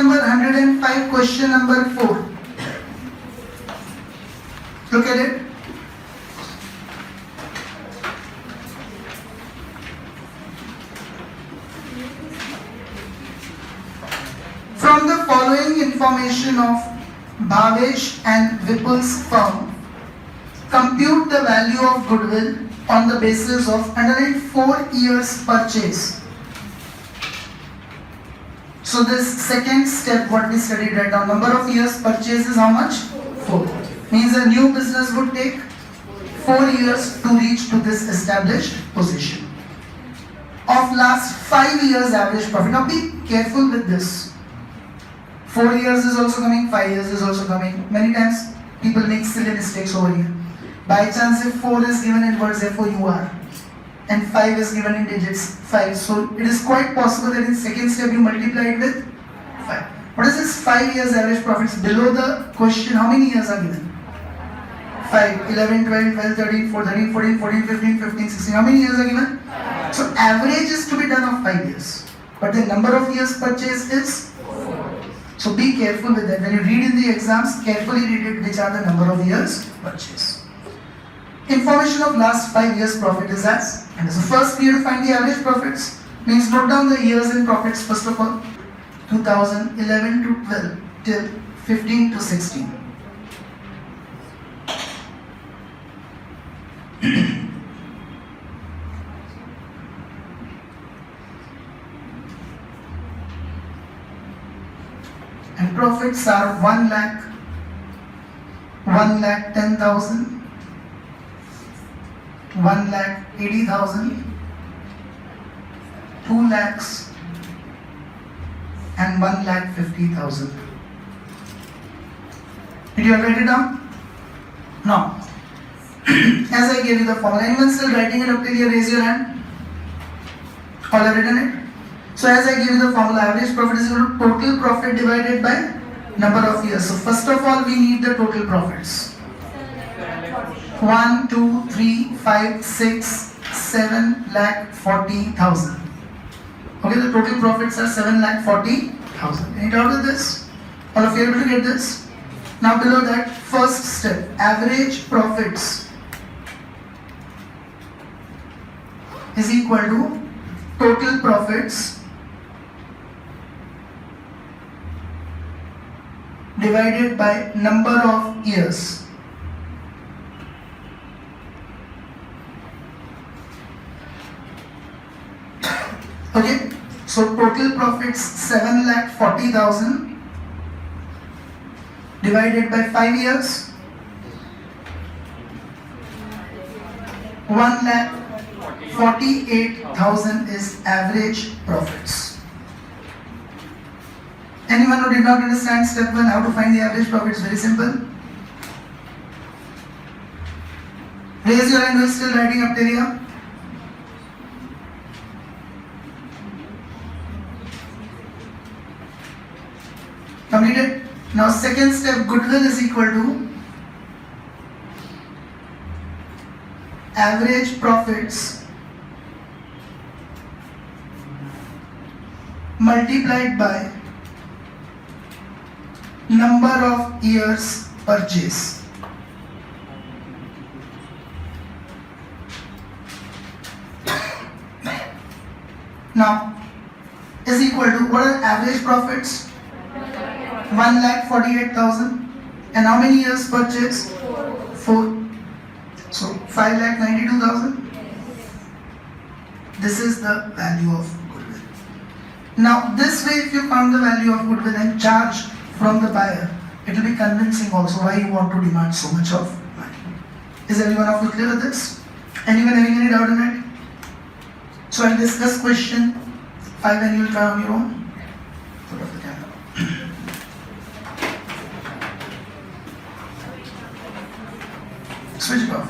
number 105, question number 4. Look at it. From the following information of Bhavesh and Vipul's firm, compute the value of goodwill on the basis of 104 years purchase. So this second step, what we studied right now, number of years purchase is how much? 4. Means a new business would take 4 years to reach to this established position. Of last 5 years average profit. Now be careful with this. 4 years is also coming, 5 years is also coming. Many times people make silly mistakes over here. By chance if 4 is given in words FOUR and 5 is given in digits 5. So it is quite possible that in second step you multiply it with 5. What is this 5 years average profits? Below the question, how many years are given? 5, 11, 12, 12, 13, 14, 14, 14, 15, 15, 16. How many years are given? So average is to be done of 5 years. But the number of years purchased is 4. So be careful with that. When you read in the exams, carefully read it which are the number of years purchased. Information of last 5 years profit is as, and as the first we have to find the average profits, means note down the years in profits first of all, 2011 to 12 till 15 to 16. And profits are 1 lakh, 1,10,000, 1,80,000, 2 lakhs and 1,50,000. Did you all write it down? No. As I gave you the formula, anyone still writing it up till here? Raise your hand. All have written it? So as I gave you the formula, average profit is equal to total profit divided by number of years. So first of all, we need the total profits. 1, 2, 3, 5, 6, 7 lakh 40,000. Okay, the total profits are 7 lakh 40,000. Any doubt with this? All of you are able to get this? Now below that, first step, average profits is equal to total profits divided by number of years. Okay, so total profits 7,40,000 divided by 5 years, 1,48,000 is average profits. Anyone who did not understand step 1, how to find the average profits? Very simple. Raise your hand who is still writing up till here. Completed. Now second step, goodwill is equal to average profits multiplied by number of years purchase. Now is equal to, what are average profits? 1,48,000. And how many years purchase? 4. So 5,92,000. This is the value of goodwill. Now this way, if you found the value of goodwill and charge from the buyer, it will be convincing also why you want to demand so much of money. Is everyone of you clear with this? Anyone having any doubt in it? So I'll discuss question 5 and you will try on your own. Put off the camera. Switch it off.